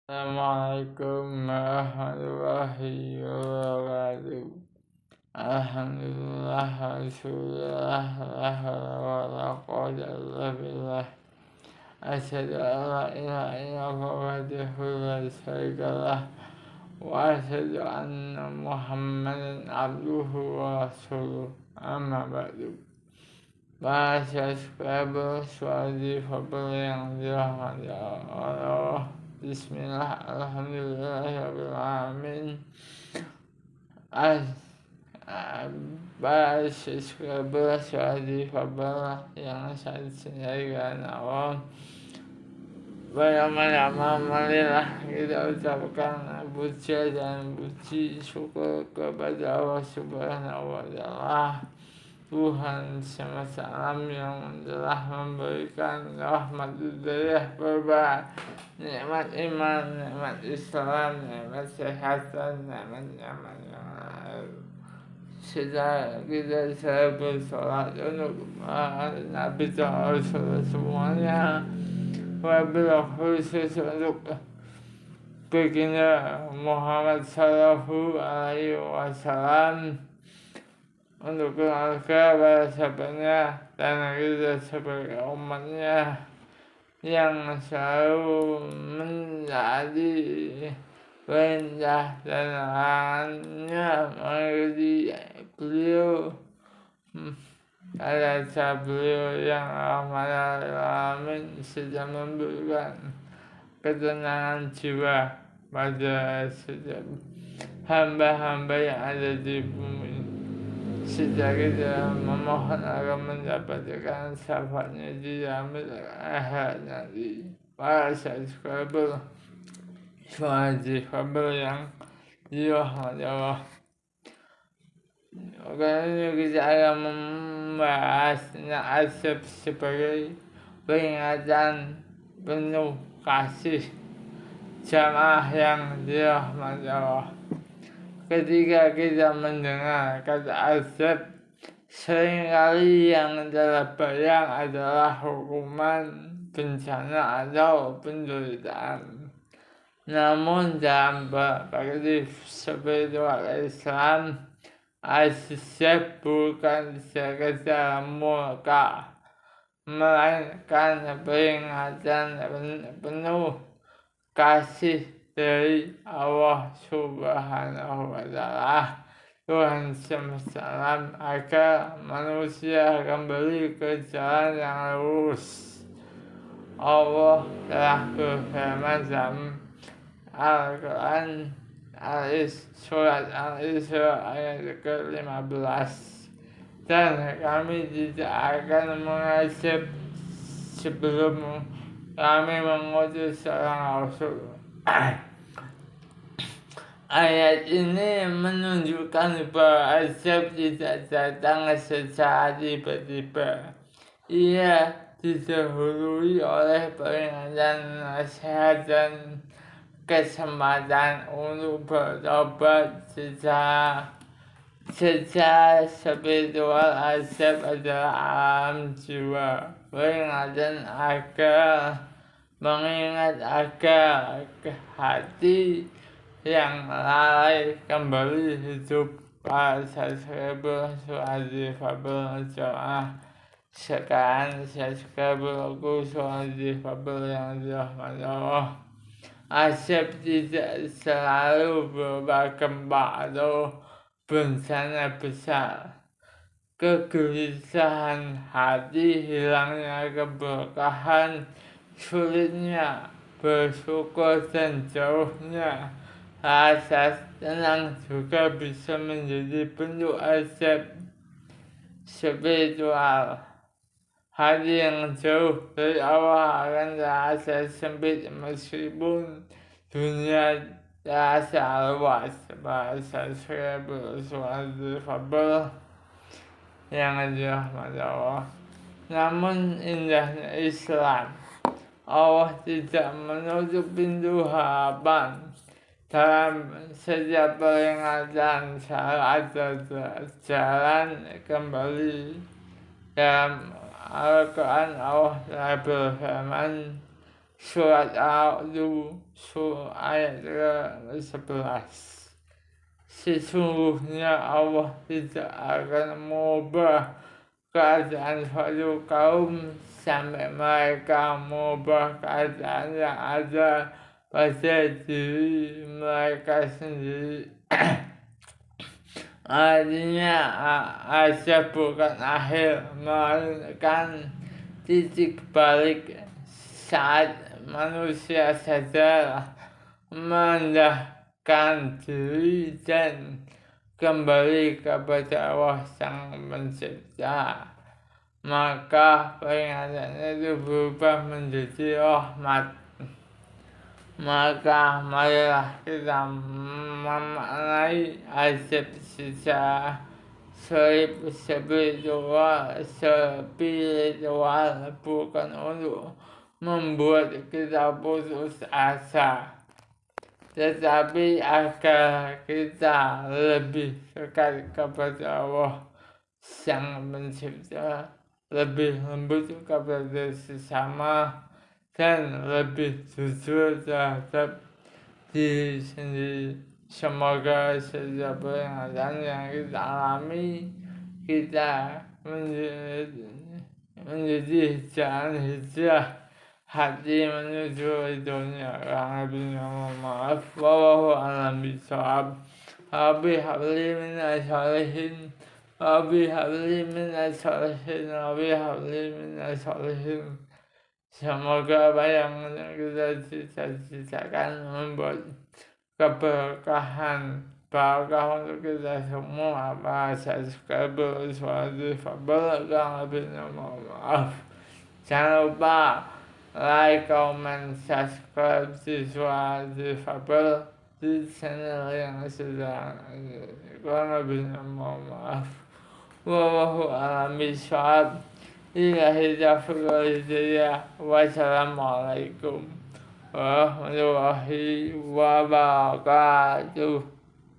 Assalamualaikum warahmatullahi wabarakatuh. Alhamdulillah, Rasulullah, la hawla wa la quwwata illa billah. Asyhadu an la ilaha illallah wahdahu la syarika lah. Wa asyhadu anna Muhammadan abduhu wa rasuluh. Amma ba'du. Bahasa Scrabble, suadi fabel yang dirahmati Allah. Bismillah, alhamdulillahirrahmanirrahim. Bahasa Scrabble, suadi fabel yang saya cintai karena Allah. Berlama-lama marilah kita ucapkan puja dan puji syukur kepada Allah Subhanahu wa Ta'ala, Tuhan semesta alam yang telah memberikan rahmat hidayah berbahagia, nikmat iman, nikmat Islam, nikmat kesehatan, nikmat nyaman yang lain. Kita saya bersolat untuk Nabi Rasul semuanya, wabil khusus untuk baginda Muhammad Sallallahu Alaihi Wasallam, untuk keluarga sahabatnya dan kita sebagai umatnya yang selalu menjadi perintah dan larangannya mengikuti beliau pada beliau yang rahmat alamin sedang memberikan ketenangan jiwa pada setiap hamba-hamba yang ada di bumi. Sejak kita memohon agar mendapatkan syafaatnya di dalam akhirat nanti. Para subscriber wajib yang dirahmati Allah. Kali ini kita akan membahas nasib sebagai peringatan penuh kasih jamaah yang dirahmati Allah. Ketika kita mendengar kata azab, seringkali yang terbayang adalah hukuman, bencana, atau penderitaan. Namun dalam perspektif spiritual Islam, azab bukan sekedar murka, melainkan peringatan penuh kasih dari Allah Subhanahu wa Ta'ala, Tuhan semesta alam, agar manusia kembali ke jalan yang lurus. Allah telah berfirman dalam Al-Quran surat Al-Isra ayat ke-15, dan kami tidak akan mengazab sebelum kami mengutus seorang Rasul. Ayat ini menunjukkan bahwa azab tidak datang secara tiba-tiba. Ia didahului oleh peringatan, nasihat, dan kesempatan untuk bertobat secara spiritual. Azab adalah alam jiwa, peringatan agar mengingat agar hati yang lalai kembali hidup. Para subscriber suadi fabel jamaah sekarang, subscriber aku suadi fabel yang dirahmati Allah. Azab tidak selalu berupa gempa atau bencana besar. Kegelisahan hati, hilangnya keberkahan, sulitnya bersyukur, dan jauhnya rasa tenang juga bisa menjadi bentuk azab spiritual. Hati yang jauh dari Allah akan terasa sempit meskipun dunia terasa luas. Bahasa Scrabble suatu fabel yang dirahmati Allah. Namun indahnya Islam, Allah tidak menutup pintu harapan. Dalam setiap peringatan ada jalan kembali. Dalam Al-Quran Allah telah berfirman, surat Al-Sur ayat ke-11. Sesungguhnya Allah tidak akan mengubah keadaan suatu kaum sampai mereka mengubah keadaan yang ada pada diri mereka sendiri. Artinya ada bukan akhir, melainkan titik balik saat manusia sadar merendahkan diri dan kembali kepada Allah Sang Pencipta, maka peringatan itu berubah menjadi rahmat. Maka marilah kita memaknai azab secara spiritual, bukan untuk membuat kita putus asa, tetapi agar kita lebih dekat kepada Allah Sang Pencipta, lebih lembut kepada sesama, dan lebih jujur terhadap diri sendiri. Semoga setiap peringatan yang kita alami, kita menjadi jalan hijrah hati menuju dunia yang lebih maaf. Wallahu a'lam bishawab. Rabbi habli minas sholihin, Rabbi habli minas sholihin, Rabbi habli minas sholihin. Semoga apa yang kita cita-citakan membuat keberkahan, barakah untuk kita semua. Para subscriber, suatu fabel yang lebih maaf. Jangan lupa like, comment, subscribe di suatu fabel di channel yang sudah kurang lebih maaf. Wallahu a'lam bishawab. Wassalamualaikum warahmatullahi wabarakatuh.